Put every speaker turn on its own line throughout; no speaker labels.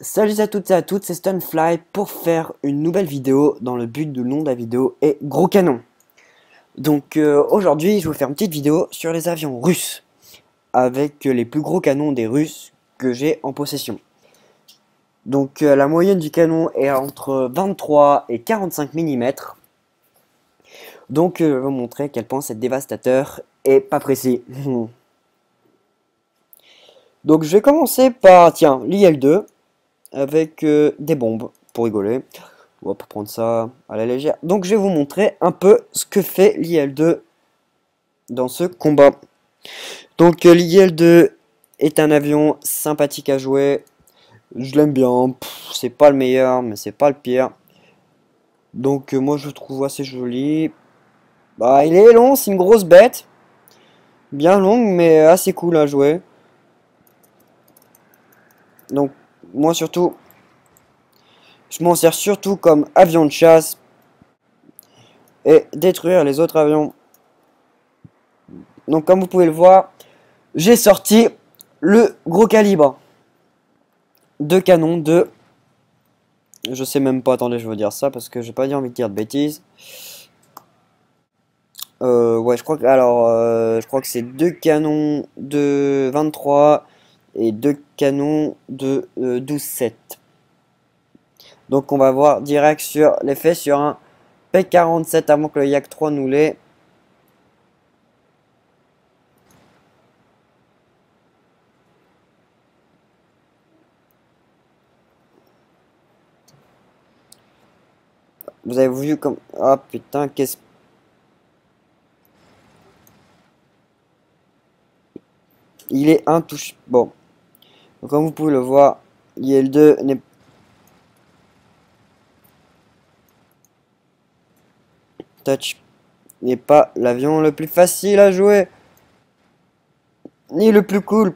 Salut à toutes et à toutes, c'est Stunfly pour faire une nouvelle vidéo dans le but de nom de la vidéo est gros canon. Donc aujourd'hui je vais vous faire une petite vidéo sur les avions russes avec les plus gros canons des Russes que j'ai en possession. Donc la moyenne du canon est entre 23 et 45 mm. Donc je vais vous montrer à quel point c'est dévastateur et pas précis. Donc je vais commencer par, tiens, l'IL-2 avec des bombes pour rigoler. On va pas prendre ça à la légère. Donc je vais vous montrer un peu ce que fait l'IL-2 dans ce combat. Donc l'IL-2 est un avion sympathique à jouer. Je l'aime bien. C'est pas le meilleur, mais c'est pas le pire. Donc moi je le trouve assez joli. Bah il est long, c'est une grosse bête. Bien longue, mais assez cool à jouer. Donc moi surtout, je m'en sers surtout comme avion de chasse et détruire les autres avions. Donc comme vous pouvez le voir, j'ai sorti le gros calibre. Deux canons de... Je sais même pas, attendez, je vais vous dire ça parce que j'ai pas envie de dire de bêtises. Ouais, je crois que je crois que c'est deux canons de 23 et deux canons de 12-7. Donc on va voir direct sur l'effet sur un P-47 avant que le Yak 3 nous l'ait. Vous avez vu comme... Ah putain, qu'est-ce... Il est intouchable. Bon. Donc, comme vous pouvez le voir, l'IL-2 n'est pas l'avion le plus facile à jouer. Ni le plus cool.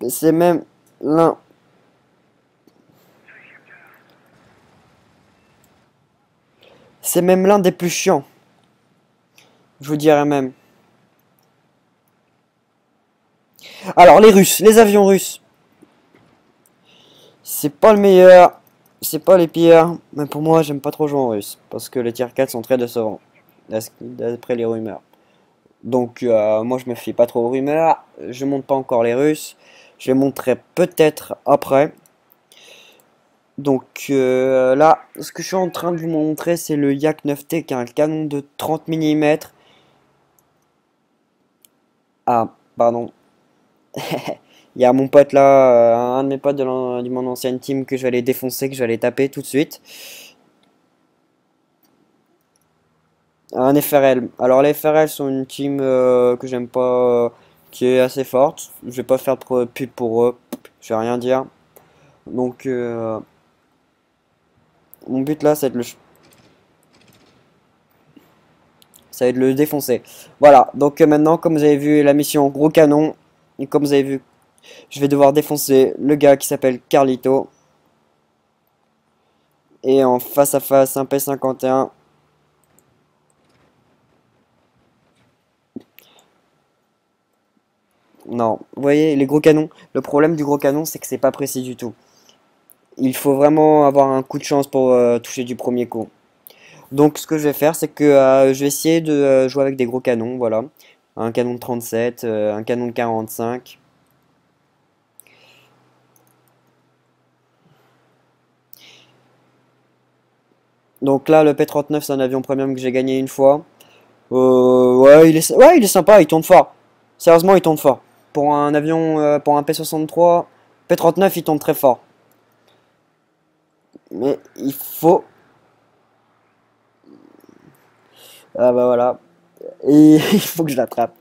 C'est même l'un... C'est même l'un des plus chiants. Je vous dirais même. Alors, les Russes, les avions russes. C'est pas le meilleur. C'est pas les pires. Mais pour moi, j'aime pas trop jouer en russe. Parce que les tiers 4 sont très décevants. D'après les rumeurs. Donc, moi, je me fie pas trop aux rumeurs. Je monte pas encore les Russes. Je les montrerai peut-être après. Donc, là, ce que je suis en train de vous montrer, c'est le Yak 9T qui a un canon de 30 mm. Ah, pardon. Il y a mon pote là, un de mes potes de mon ancienne team que je vais aller défoncer, que je vais aller taper tout de suite. Un FRL. Alors les FRL sont une team que j'aime pas, qui est assez forte. Je vais pas faire de pub pour eux, je vais rien dire. Donc mon but là, ça va être le défoncer. Voilà, donc maintenant comme vous avez vu la mission gros canon, et comme vous avez vu, je vais devoir défoncer le gars qui s'appelle Carlito. Et en face à face, un P51. Non, vous voyez, les gros canons. Le problème du gros canon, c'est que c'est pas précis du tout. Il faut vraiment avoir un coup de chance pour toucher du premier coup. Donc, ce que je vais faire, c'est que je vais essayer de jouer avec des gros canons. Voilà. Un canon de 37, un canon de 45. Donc là, le P-39, c'est un avion premium que j'ai gagné une fois. Ouais, il est sympa, il tourne fort. Sérieusement, il tourne fort. Pour un avion, pour un P-63, P-39, il tourne très fort. Mais il faut... Ah bah voilà. Et il faut que je l'attrape.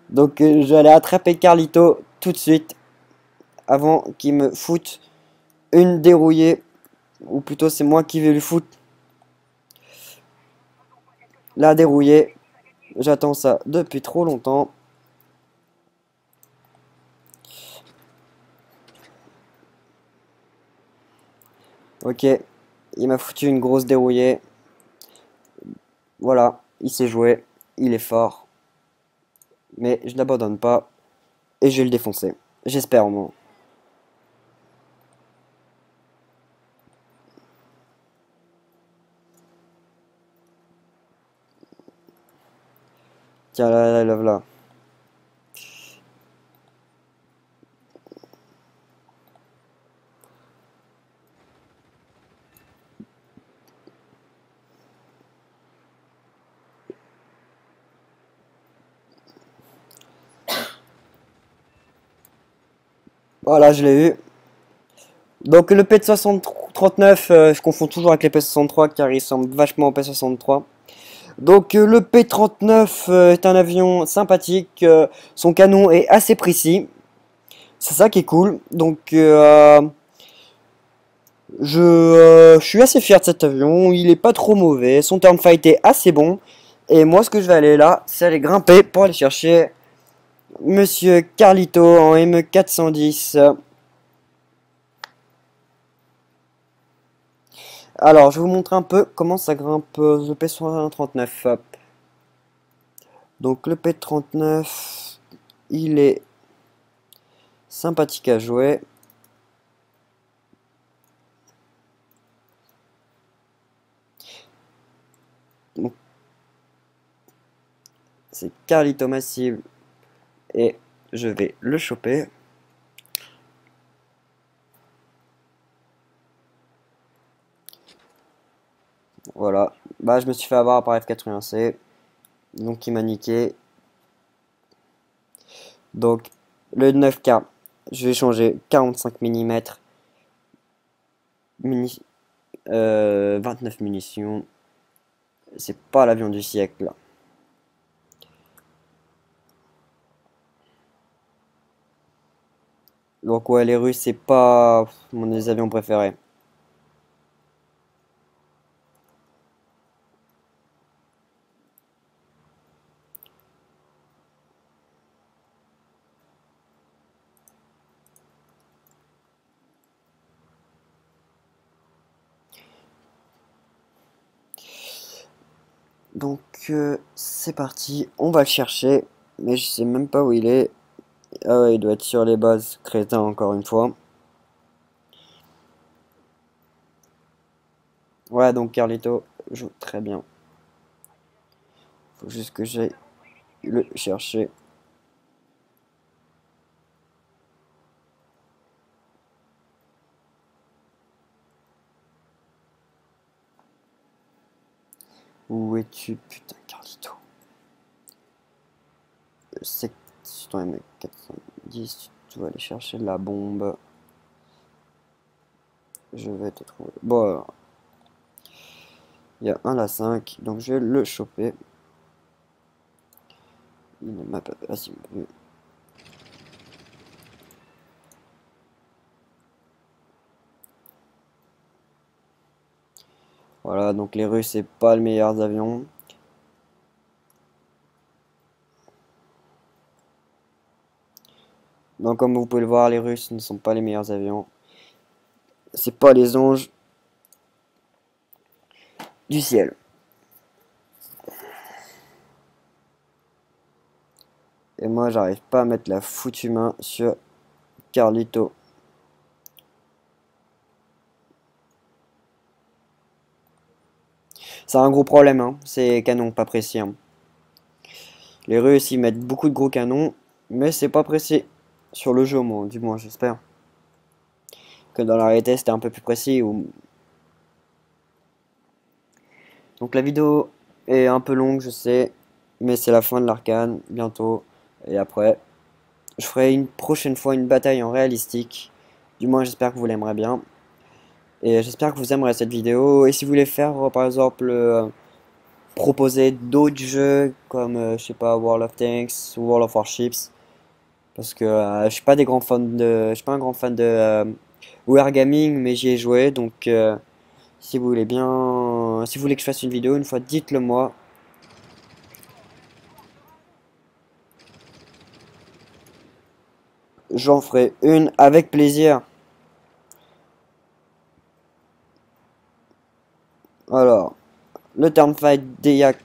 Donc je vais aller attraper Carlito tout de suite. Avant qu'il me foute une dérouillée. Ou plutôt c'est moi qui vais lui foutre la dérouillée. J'attends ça depuis trop longtemps. Ok. Il m'a foutu une grosse dérouillée. Voilà. Il s'est joué. Il est fort. Mais je n'abandonne pas. Et je vais le défoncer. J'espère au moins. Tiens, là. Voilà, je l'ai eu. Donc le P39, je confonds toujours avec les P63 car ils ressemblent vachement au P63. Donc le P39 est un avion sympathique, son canon est assez précis, c'est ça qui est cool. Donc je suis assez fier de cet avion, il est pas trop mauvais, son turn fight est assez bon. Et moi ce que je vais aller là, c'est aller grimper pour aller chercher Monsieur Carlito en ME410. Alors, je vais vous montrer un peu comment ça grimpe le P39. Hop. Donc, le P39, il est sympathique à jouer. Donc, c'est Carlito Massive et je vais le choper. Voilà. Bah, je me suis fait avoir par F81C. Donc, il m'a niqué. Donc, le 9K, je vais changer 45 mm, 29 munitions. C'est pas l'avion du siècle. Donc, ouais, les Russes, c'est pas mon des avions préférés. Donc c'est parti, on va le chercher, mais je sais même pas où il est. Ah ouais, il doit être sur les bases crétins encore une fois. Ouais, donc Carlito joue très bien. Faut juste que j'aille le chercher. Où es-tu, putain, Carlito? C'est sur ton M410, tu dois aller chercher la bombe. Je vais te trouver. Bon, alors, il y a un à 5, donc je vais le choper. Il ne m'a pas. Ah, si, il m'a vu. Voilà, donc les Russes, c'est pas le meilleur avion. Donc comme vous pouvez le voir, les Russes ne sont pas les meilleurs avions. C'est pas les anges du ciel. Et moi, j'arrive pas à mettre la foutue main sur Carlito. C'est un gros problème, hein. Ces canons pas précis, hein. Les Russes, ils mettent beaucoup de gros canons, mais c'est pas précis. Sur le jeu, moi, du moins, j'espère. Que dans la réalité, c'était un peu plus précis. Donc la vidéo est un peu longue, je sais, mais c'est la fin de l'arcane, bientôt. Et après, je ferai une prochaine fois une bataille en réalistique. Du moins, j'espère que vous l'aimerez bien. Et j'espère que vous aimerez cette vidéo. Et si vous voulez faire, par exemple, proposer d'autres jeux comme, je sais pas, World of Tanks ou World of Warships. Parce que je suis pas des grands fans de, je suis pas un grand fan de Wargaming, mais j'y ai joué. Donc, si vous voulez bien, si vous voulez que je fasse une vidéo une fois, dites-le moi. J'en ferai une avec plaisir. Alors, le Turnfight des Yak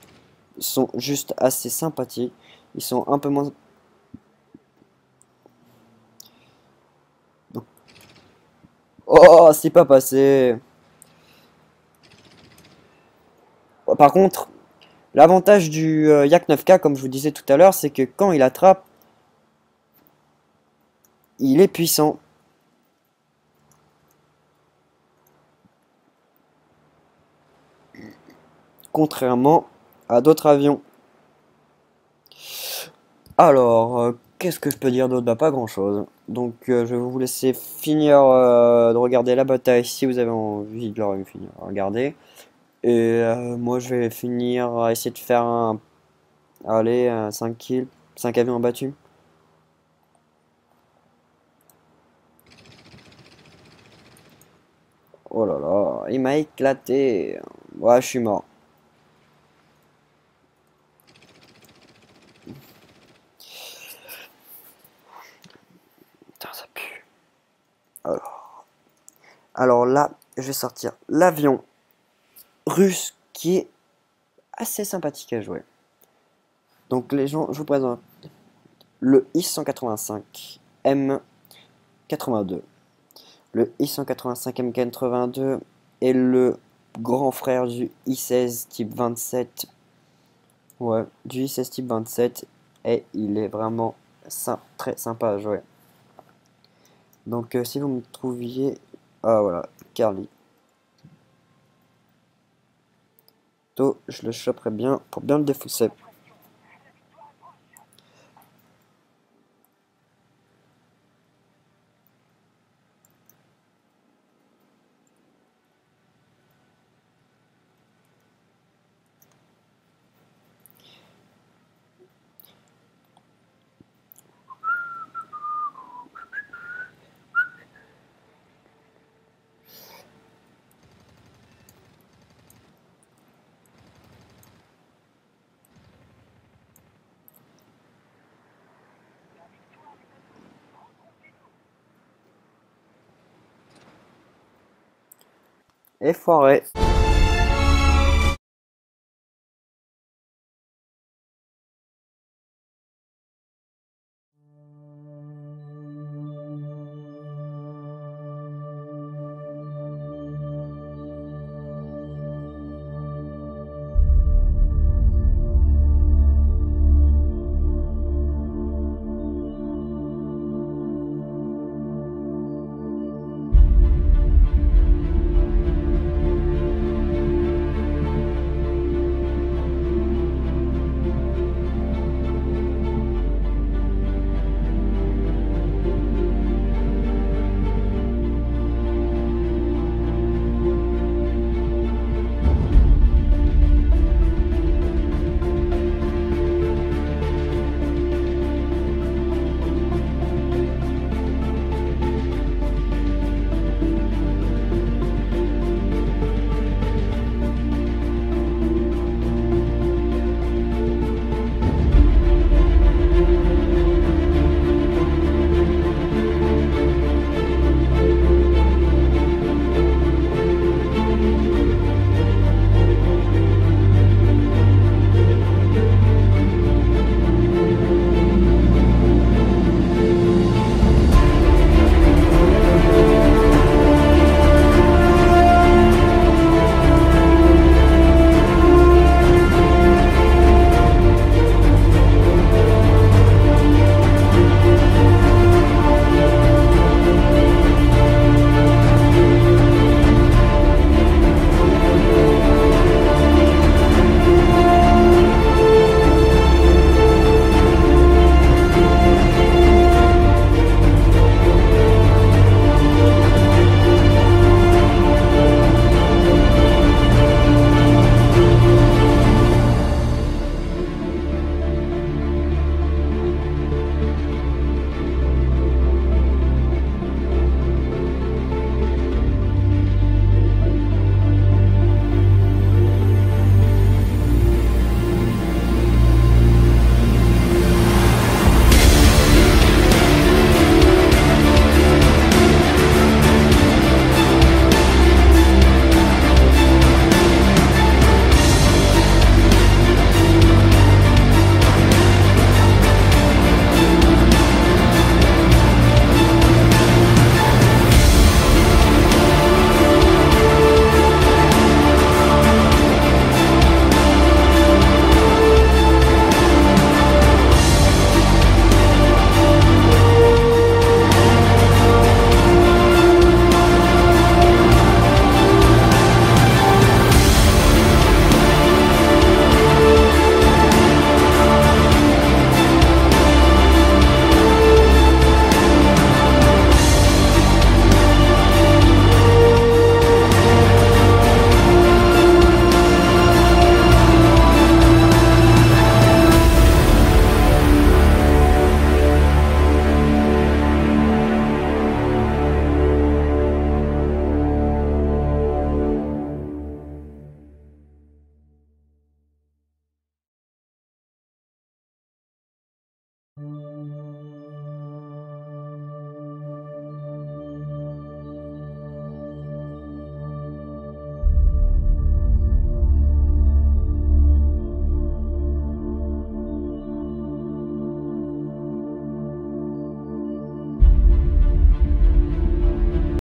sont juste assez sympathiques. Ils sont un peu moins. Oh, c'est pas passé. Par contre, l'avantage du Yak 9K, comme je vous disais tout à l'heure, c'est que quand il attrape, il est puissant. Contrairement à d'autres avions. Alors, qu'est-ce que je peux dire d'autre? Bah, pas grand-chose. Donc, je vais vous laisser finir de regarder la bataille si vous avez envie de la finir à regarder. Et moi, je vais finir à essayer de faire un... Allez, 5 kills, 5 avions abattus. Oh là là, il m'a éclaté. Ouais, je suis mort. Putain, ça pue. Alors là, je vais sortir l'avion russe qui est assez sympathique à jouer. Donc les gens, je vous présente le I-185 M82. Le I-185 M82 est le grand frère du I-16 type 27. Ouais, du I-16 type 27. Et il est vraiment très sympa à jouer. Donc si vous me trouviez... Ah voilà, Carly. Je le choperai bien pour bien le défausser. Et foiré.